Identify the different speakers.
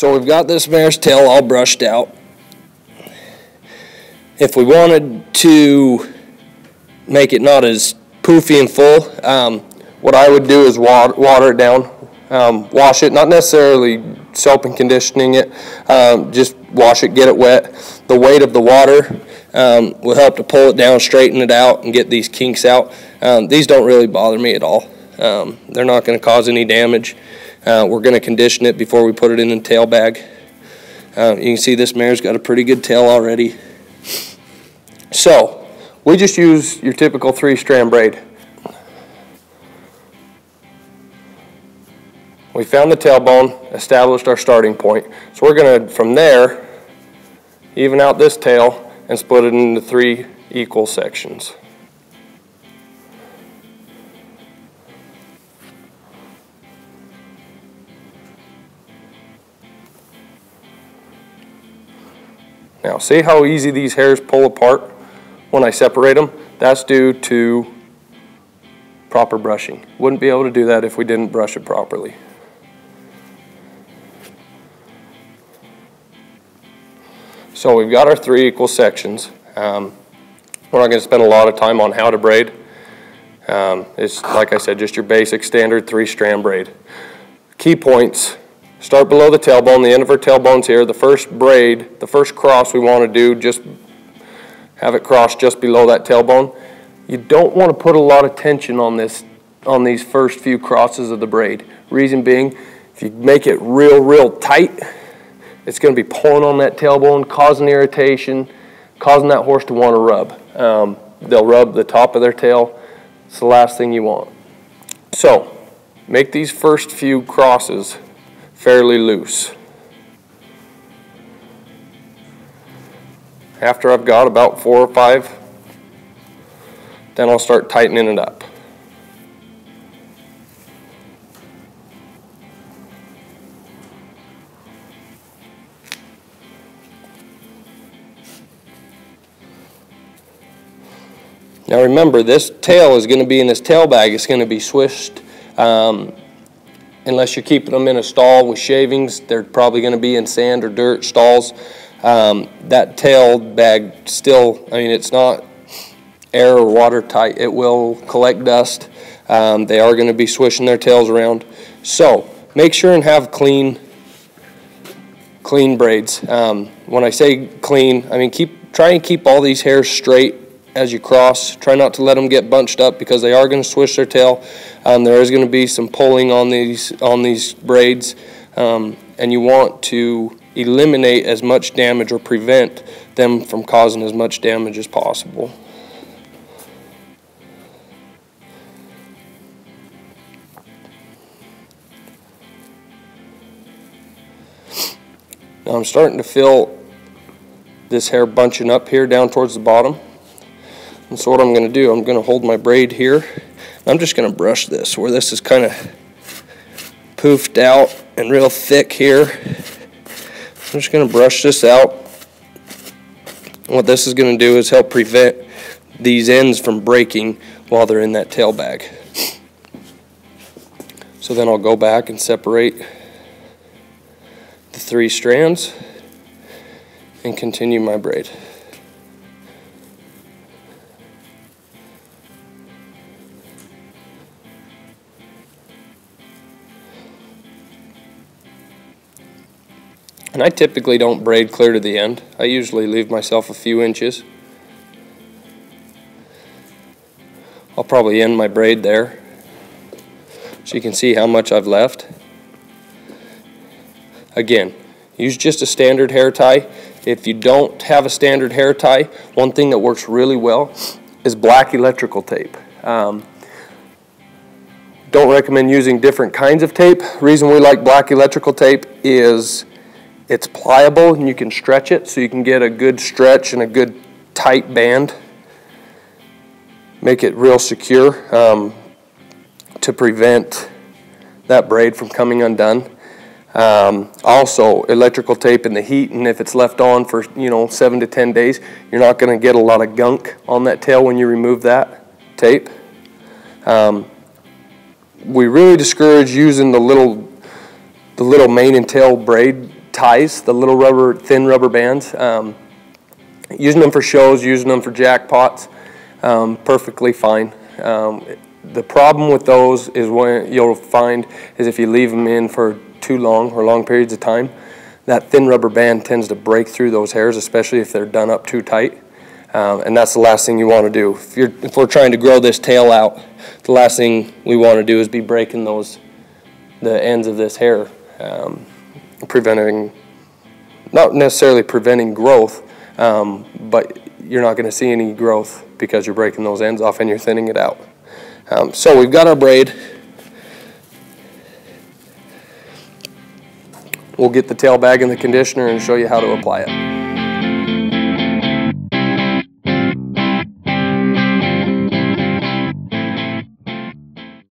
Speaker 1: So we've got this mare's tail all brushed out. If we wanted to make it not as poofy and full, what I would do is water it down, wash it, not necessarily soap and conditioning it, just wash it, get it wet. The weight of the water will help to pull it down, straighten it out, and get these kinks out. These don't really bother me at all. They're not going to cause any damage. We're going to condition it before we put it in the tail bag. You can see this mare's got a pretty good tail already. So we just use your typical 3-strand braid. We found the tailbone, established our starting point. So we're going to, from there, even out this tail and split it into 3 equal sections. Now, see how easy these hairs pull apart when I separate them? That's due to proper brushing. Wouldn't be able to do that if we didn't brush it properly. So we've got our 3 equal sections. We're not going to spend a lot of time on how to braid. It's, like I said, just your basic standard 3-strand braid. Key points. Start below the tailbone, the end of our tailbone's here. The first braid, the first cross we want to do, just have it cross just below that tailbone. You don't want to put a lot of tension on these first few crosses of the braid. Reason being, if you make it real tight, it's going to be pulling on that tailbone, causing irritation, causing that horse to want to rub. They'll rub the top of their tail. It's the last thing you want. So, make these first few crosses fairly loose. After I've got about 4 or 5, then I'll start tightening it up. Now remember, this tail is going to be in this tail bag. It's going to be swished. Unless you're keeping them in a stall with shavings, they're probably going to be in sand or dirt stalls. That tail bag still, I mean, it's not air or water tight. It will collect dust. They are going to be swishing their tails around. So make sure and have clean braids. When I say clean, I mean try and keep all these hairs straight as you cross. Try not to let them get bunched up because they are going to swish their tail. There is going to be some pulling on these braids, and you want to eliminate as much damage or prevent them from causing as much damage as possible. Now I'm starting to feel this hair bunching up here down towards the bottom. And so what I'm going to do, I'm going to hold my braid here. I'm just going to brush this where this is kind of poofed out and real thick here. I'm just going to brush this out. And what this is going to do is help prevent these ends from breaking while they're in that tail bag. So then I'll go back and separate the 3 strands and continue my braid. And I typically don't braid clear to the end. I usually leave myself a few inches. I'll probably end my braid there so you can see how much I've left. Again, use just a standard hair tie. If you don't have a standard hair tie, one thing that works really well is black electrical tape. Don't recommend using different kinds of tape. The reason we like black electrical tape is it's pliable and you can stretch it, so you can get a good stretch and a good tight band. Make it real secure to prevent that braid from coming undone. Also, electrical tape in the heat, and if it's left on for 7 to 10 days, you're not going to get a lot of gunk on that tail when you remove that tape. We really discourage using the little mane and tail braid ties, the little thin rubber bands. Using them for shows, using them for jackpots, perfectly fine. The problem with those is what you'll find is if you leave them in for too long or long periods of time, that thin rubber band tends to break through those hairs, especially if they're done up too tight. And that's the last thing you want to do. If we're trying to grow this tail out, the last thing we want to do is be breaking the ends of this hair, not necessarily preventing growth, but you're not going to see any growth because you're breaking those ends off and you're thinning it out. So we've got our braid. We'll get the tail bag in the conditioner and show you how to apply it.